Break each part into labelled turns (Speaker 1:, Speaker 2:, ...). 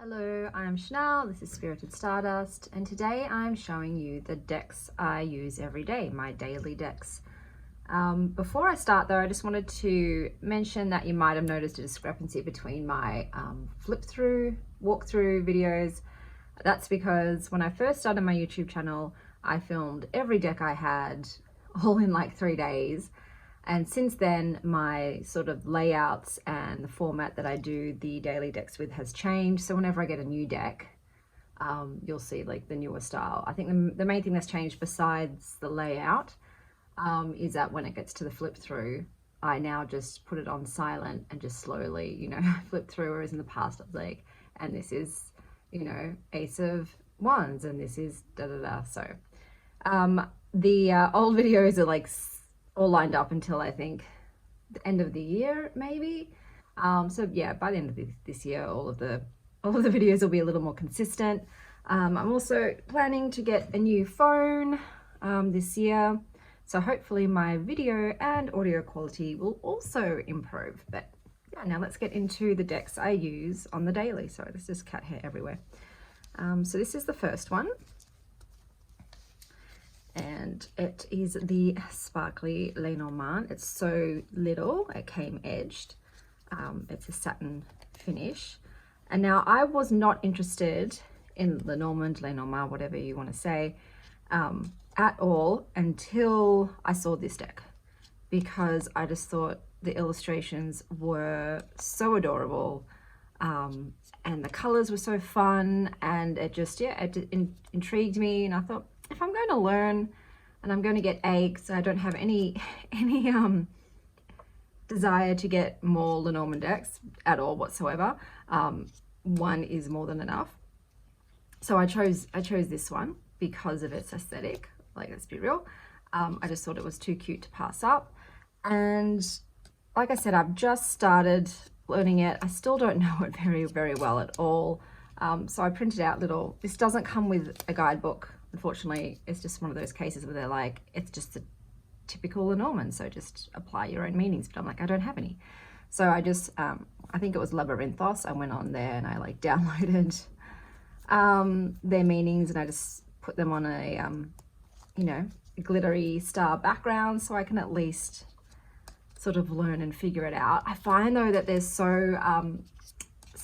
Speaker 1: Hello, I'm Chanel, this is Spirited Stardust, and today I'm showing you the decks I use every day, my daily decks. Before I start though, I just wanted to mention that you might have noticed a discrepancy between my flip-through, walkthrough videos. That's because when I first started my YouTube channel, I filmed every deck I had all in like 3 days. And since then, my sort of layouts and the format that I do the daily decks with has changed. So whenever I get a new deck, you'll see like the newer style. I think the main thing that's changed besides the layout is that when it gets to the flip through, I now just put it on silent and just slowly, you know, flip through. Whereas in the past, I was like, and this is, you know, Ace of Wands, and this is da da da. So the old videos are like all lined up until I think the end of the year, maybe. So yeah, by the end of this year, all of the videos will be a little more consistent. I'm also planning to get a new phone this year, so hopefully my video and audio quality will also improve. But yeah, now let's get into the decks I use on the daily. Sorry, there's just cat hair everywhere. So this is the first one. And it is the sparkly Lenormand. It's so little, it came edged. It's a satin finish. And now I was not interested in Lenormand, whatever you want to say, at all until I saw this deck, because I just thought the illustrations were so adorable, and the colors were so fun, and it just, yeah, it intrigued me. And I thought, if I'm going to learn and I'm going to get eggs, I don't have any desire to get more Lenormand decks at all whatsoever. One is more than enough. So I chose this one because of its aesthetic. Like, let's be real. I just thought it was too cute to pass up. And like I said, I've just started learning it. I still don't know it very, very well at all. So I printed out this doesn't come with a guidebook. Unfortunately, it's just one of those cases where they're like, it's just a typical Lenormand, so just apply your own meanings. But I'm like, I don't have any. So I just, I think it was Labyrinthos. I went on there and I like downloaded their meanings, and I just put them on a, you know, glittery star background so I can at least sort of learn and figure it out. I find though that there's so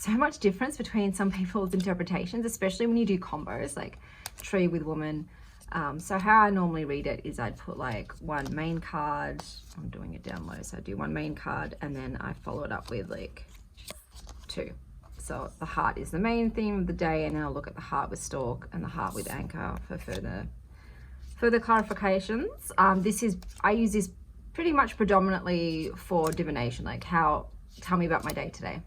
Speaker 1: much difference between some people's interpretations, especially when you do combos like tree with woman. So how I normally read it is I'd put like one main card. I'm doing it down low, so I do one main card and then I follow it up with like 2. So the heart is the main theme of the day, and then I'll look at the heart with stalk and the heart with anchor for further clarifications. I use this pretty much predominantly for divination, like tell me about my day today.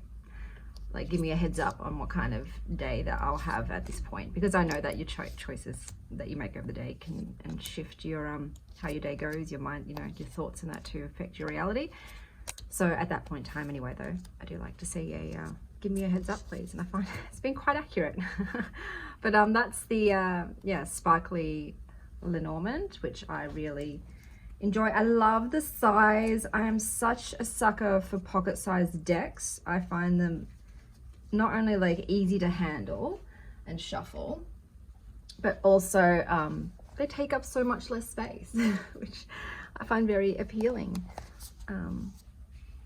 Speaker 1: Like, give me a heads up on what kind of day that I'll have at this point, because I know that your choices that you make over the day can shift your how your day goes, your mind, you know, your thoughts and that to affect your reality. So at that point in time anyway, though, I do like to see give me a heads up please, and I find it's been quite accurate. But that's the yeah, sparkly Lenormand, which I really enjoy. I love the size. I am such a sucker for pocket-sized decks. I find them not only like easy to handle and shuffle, but also they take up so much less space, which I find very appealing.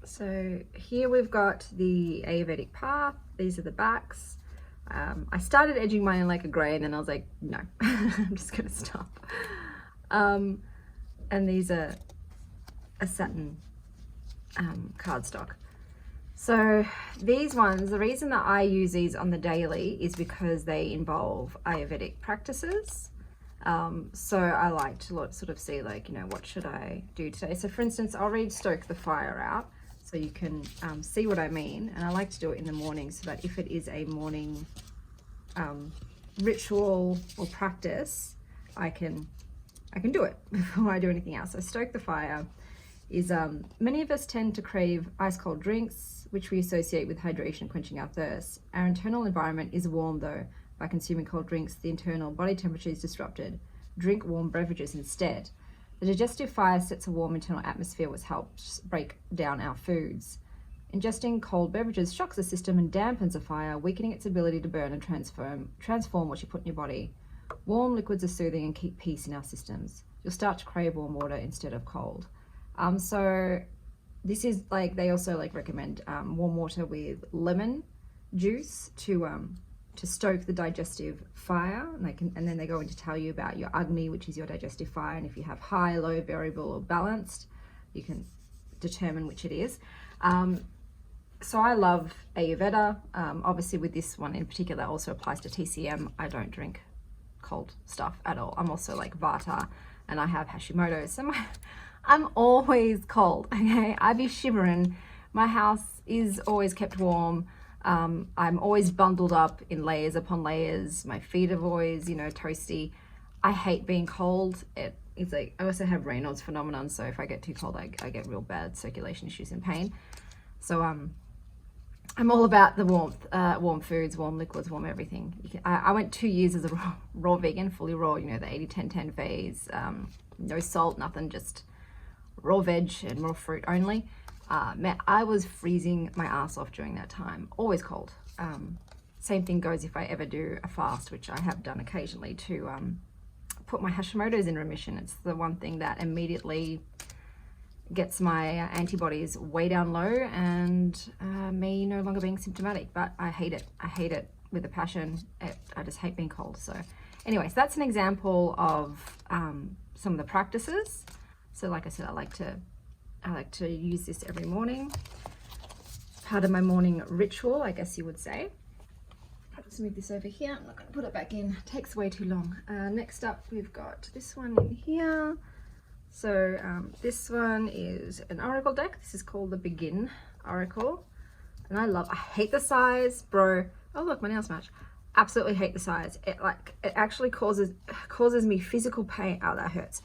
Speaker 1: So here we've got the Ayurvedic Path. These are the backs. I started edging mine in like a grey, and then I was like, no, I'm just gonna stop. And these are a satin cardstock. So these ones, the reason that I use these on the daily is because they involve Ayurvedic practices. So I like to sort of see, like, you know, what should I do today? So for instance, I'll read Stoke the Fire out so you can see what I mean. And I like to do it in the morning so that if it is a morning ritual or practice, I can do it before I do anything else. So Stoke the Fire is many of us tend to crave ice cold drinks, which we associate with hydration, quenching our thirst. Our internal environment is warm though. By consuming cold drinks, the internal body temperature is disrupted. Drink warm beverages instead. The digestive fire sets a warm internal atmosphere which helps break down our foods. Ingesting cold beverages shocks the system and dampens the fire, weakening its ability to burn and transform what you put in your body. Warm liquids are soothing and keep peace in our systems. You'll start to crave warm water instead of cold. So this is like, they also like recommend warm water with lemon juice to stoke the digestive fire, and then they go in to tell you about your Agni, which is your digestive fire, and if you have high, low, variable, or balanced, you can determine which it is. So I love Ayurveda. Obviously with this one in particular also applies to TCM. I don't drink cold stuff at all. I'm also like Vata and I have Hashimoto's, so I'm always cold, okay? I be shivering. My house is always kept warm. I'm always bundled up in layers upon layers. My feet are always, you know, toasty. I hate being cold. It's like, I also have Raynaud's phenomenon, so if I get too cold, I get real bad circulation issues and pain. So I'm all about the warmth, warm foods, warm liquids, warm everything. I went 2 years as a raw vegan, fully raw, you know, the 80-10-10 phase, no salt, nothing, just raw veg and raw fruit only. Man, I was freezing my ass off during that time, always cold. Same thing goes if I ever do a fast, which I have done occasionally to put my Hashimoto's in remission. It's the one thing that immediately gets my antibodies way down low and me no longer being symptomatic, but I hate it. I hate it with a passion. I just hate being cold. So anyways, that's an example of some of the practices. So like I said, I like to use this every morning. Part of my morning ritual, I guess you would say. Let's move this over here. I'm not going to put it back in. It takes way too long. Next up, we've got this one in here. So this one is an oracle deck. This is called the Begin Oracle. And I hate the size, bro. Oh look, my nails match. Absolutely hate the size. It actually causes me physical pain. Oh, that hurts.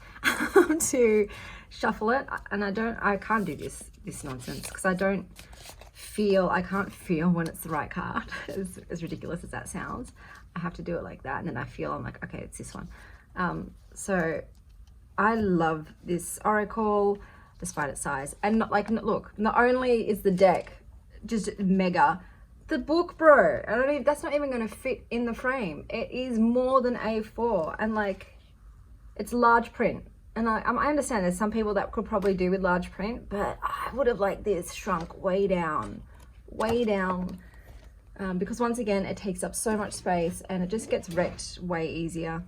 Speaker 1: To shuffle it. And I can't do this nonsense because I can't feel when it's the right card, as ridiculous as that sounds. I have to do it like that, and then I'm like, okay, it's this one. So I love this oracle despite its size. And look, not only is the deck just mega, the book, bro, that's not even going to fit in the frame. It is more than A4, and like, it's large print. And I understand there's some people that could probably do with large print, but I would have liked this shrunk way down, because once again, it takes up so much space and it just gets wrecked way easier.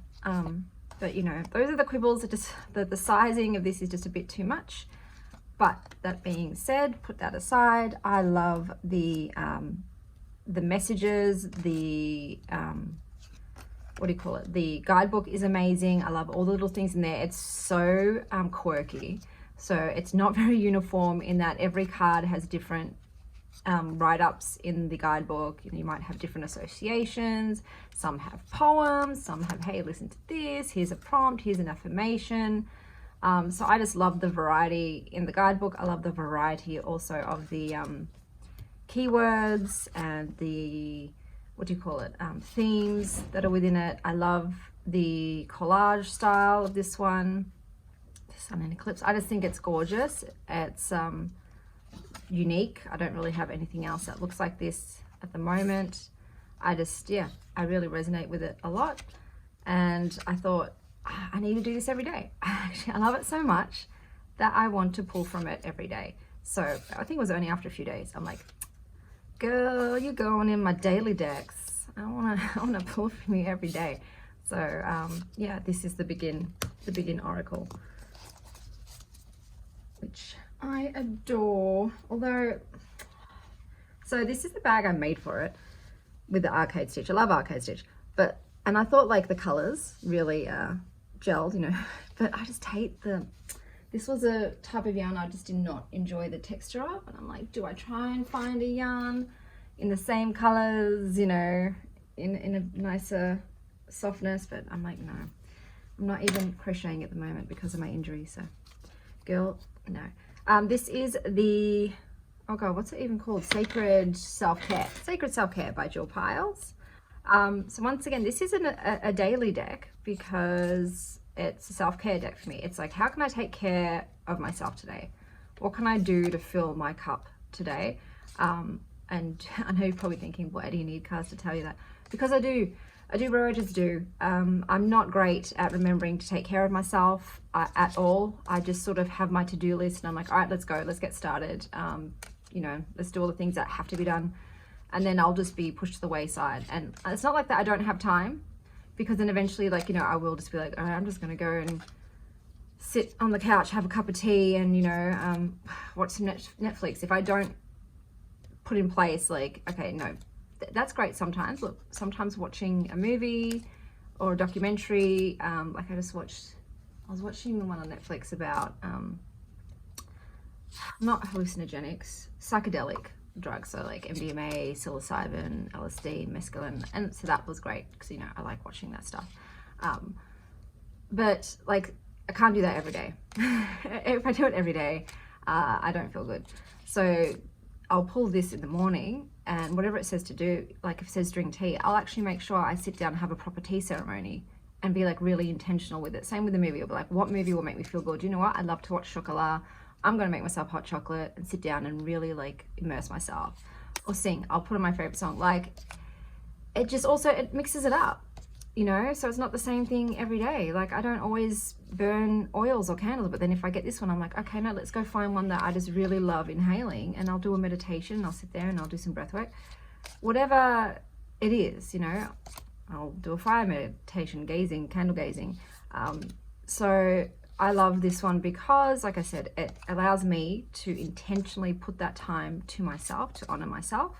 Speaker 1: But you know, those are the quibbles. The sizing of this is just a bit too much. But that being said, put that aside. I love the messages, the what do you call it? The guidebook is amazing. I love all the little things in there. It's so quirky. So it's not very uniform in that every card has different write-ups in the guidebook. You might have different associations. Some have poems, some have, hey, listen to this, here's a prompt, here's an affirmation. So I just love the variety in the guidebook. I love the variety also of the keywords and the, what do you call it, themes that are within it. I love the collage style of this one, the sun and eclipse. I just think it's gorgeous. It's unique. I don't really have anything else that looks like this at the moment. I really resonate with it a lot, and I thought I need to do this every day. Actually, I love it so much that I want to pull from it every day. So I think it was only after a few days I'm like, girl, you're going in my daily decks. I wanna pull from you every day. So yeah, this is the Begin Oracle, which I adore. Although, so this is the bag I made for it with the arcade stitch. I love arcade stitch, and I thought like the colors really gelled, you know, but I just hate this was a type of yarn I just did not enjoy the texture of, and I'm like, do I try and find a yarn in the same colors, you know, in a nicer softness? But I'm like, no, I'm not even crocheting at the moment because of my injury. So girl, no. This is the, oh god, what's it even called? Sacred Self-Care by Jill Piles. So once again, this isn't a daily deck because it's a self-care deck for me. It's like, how can I take care of myself today? What can I do to fill my cup today. And I know you're probably thinking, why do you need cards to tell you that? Because I do what I just do. I'm not great at remembering to take care of myself at all. I just sort of have my to-do list and I'm like, all right, let's go, let's get started. You know, let's do all the things that have to be done. And then I'll just be pushed to the wayside. And it's not like that I don't have time, because then eventually, like, you know, I will just be like, all right, I'm just going to go and sit on the couch, have a cup of tea and, you know, watch some Netflix. If I don't put in place, like, okay, no, that's great sometimes. Look, sometimes watching a movie or a documentary, like I was watching the one on Netflix about not hallucinogenics, psychedelic drugs, so like MDMA, psilocybin, LSD, mescaline, and so that was great because, you know, I like watching that stuff. But like, I can't do that every day. If I do it every day, I don't feel good. So I'll pull this in the morning, and whatever it says to do, like if it says drink tea, I'll actually make sure I sit down and have a proper tea ceremony and be like really intentional with it. Same with the movie. I'll be like, what movie will make me feel good? You know what? I love to watch chocolat. I'm going to make myself hot chocolate and sit down and really like immerse myself. Or sing. I'll put on my favorite song. Like, it just also, it mixes it up, you know? So it's not the same thing every day. Like, I don't always burn oils or candles, but then if I get this one, I'm like, okay, no, let's go find one that I just really love inhaling, and I'll do a meditation, and I'll sit there and I'll do some breath work. Whatever it is, you know, I'll do a fire meditation, gazing, candle gazing. So I love this one because, like I said, it allows me to intentionally put that time to myself, to honor myself.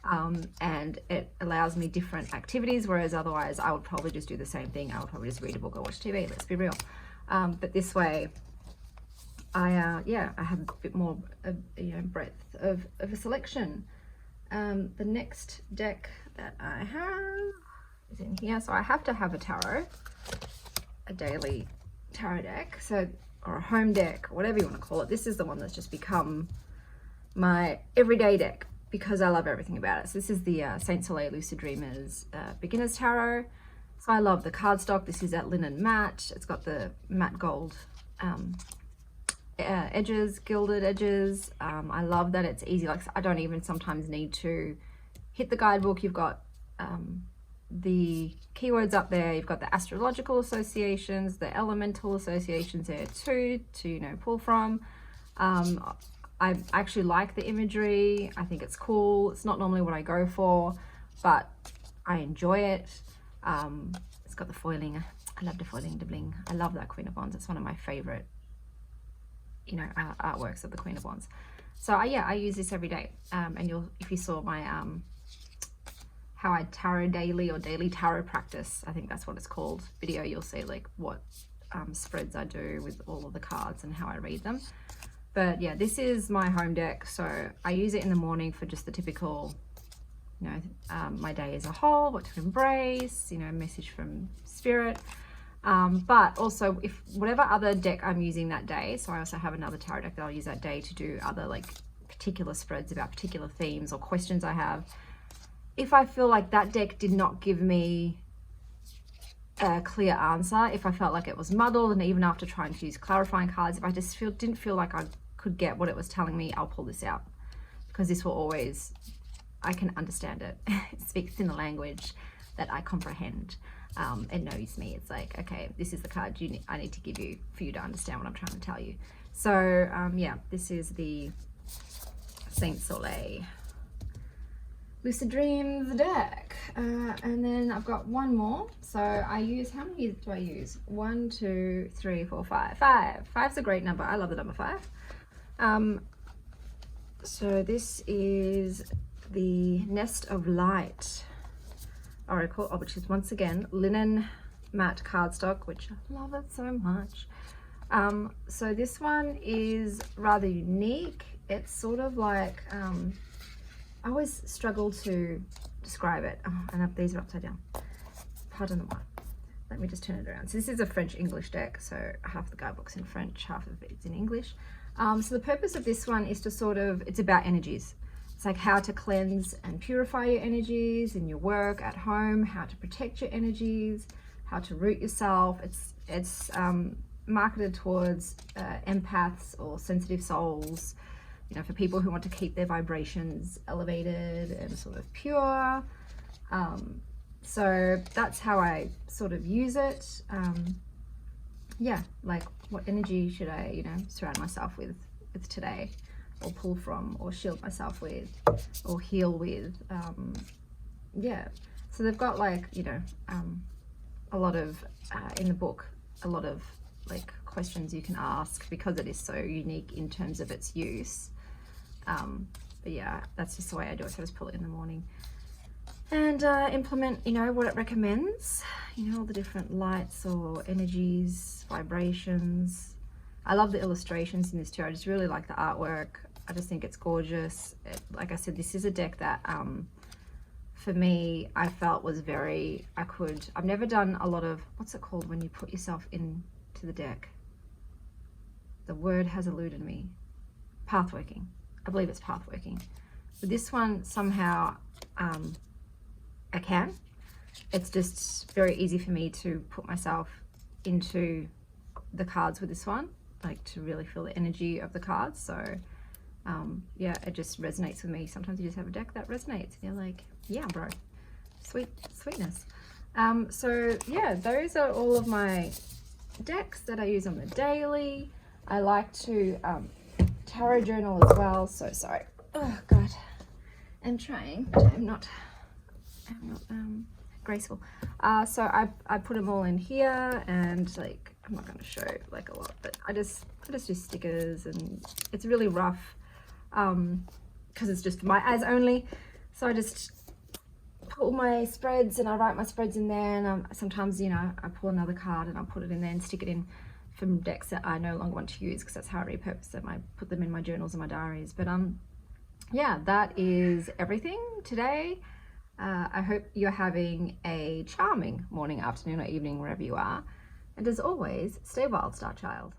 Speaker 1: And it allows me different activities, whereas otherwise I would probably just do the same thing. I would probably just read a book or watch TV, let's be real. But this way, I have a bit more, you know, breadth of a selection. The next deck that I have is in here. So I have to have a daily tarot deck, so, or a home deck, whatever you want to call it. This is the one that's just become my everyday deck, because I love everything about it. So this is the Saint Soleil Lucid Dreamers Beginner's Tarot. So I love the cardstock. This is at Lenormand. It's got the matte gold edges, gilded edges. I love that it's easy. Like, I don't even sometimes need to hit the guidebook. You've got the keywords up there. You've got the astrological associations, the elemental associations there too, to, you know, pull from. I actually like the imagery. I think it's cool. It's not normally what I go for, but I enjoy it. It's got the foiling. I love the foiling, the bling. I love that Queen of Wands. It's one of my favorite, you know, artworks of the Queen of Wands. So yeah, I use this every day. And if you saw my how I tarot daily, or daily tarot practice, I think that's what it's called, video, you'll see like what spreads I do with all of the cards and how I read them. But yeah, this is my home deck. So I use it in the morning for just the typical, you know, my day as a whole, what to embrace, you know, message from spirit. But also, if whatever other deck I'm using that day, so I also have another tarot deck that I'll use that day to do other like particular spreads about particular themes or questions I have. If I feel like that deck did not give me a clear answer, if I felt like it was muddled, and even after trying to use clarifying cards, if I just didn't feel like I could get what it was telling me, I'll pull this out, because this will always, I can understand it. It speaks in the language that I comprehend. It knows me. It's like, okay, this is the card I need to give you for you to understand what I'm trying to tell you. So yeah, this is the Saint Soleil Lucid Dreams deck. And then I've got one more. So I use, how many do I use? 1, 2, 3, 4, 5. 5. 5's a great number. I love the number 5. So this is the Nest of Light Oracle, which is once again linen matte cardstock, which I love it so much. So this one is rather unique. It's sort of like, I always struggle to describe it. Oh, and these are upside down. Pardon the one. Let me just turn it around. So this is a French-English deck. So half the guidebook's in French, half of it's in English. So the purpose of this one is to sort of, it's about energies. It's like how to cleanse and purify your energies in your work, at home, how to protect your energies, how to root yourself. It's marketed towards empaths or sensitive souls, you know, for people who want to keep their vibrations elevated and sort of pure. So that's how I sort of use it. Yeah, like what energy should I, you know, surround myself with today, or pull from, or shield myself with, or heal with. Yeah, so they've got like, you know, a lot of, in the book, a lot of like questions you can ask, because it is so unique in terms of its use. But yeah, that's just the way I do it. So I just pull it in the morning and implement, you know, what it recommends, you know, all the different lights or energies, vibrations. I love the illustrations in this too. I just really like the artwork. I just think it's gorgeous. Like I said, this is a deck that for me, I felt was very, I've never done a lot of, what's it called when you put yourself into the deck? The word has eluded me. Pathworking. I believe it's pathworking. But this one, somehow, I can. It's just very easy for me to put myself into the cards with this one, like to really feel the energy of the cards. So yeah, it just resonates with me. Sometimes you just have a deck that resonates and you're like, yeah, bro, sweetness. So yeah, those are all of my decks that I use on the daily. I like to tarot journal as well. So sorry, oh god, I'm trying, I'm not graceful. So I put them all in here, and like, I'm not going to show like a lot, but I just do stickers, and it's really rough because it's just for my eyes only. So I just pull my spreads and I write my spreads in there, and sometimes, you know, I pull another card and I put it in there and stick it in from decks that I no longer want to use, because that's how I repurpose them. I put them in my journals and my diaries. But yeah, that is everything today. I hope you're having a charming morning, afternoon, or evening, wherever you are. And as always, stay wild, Star Child.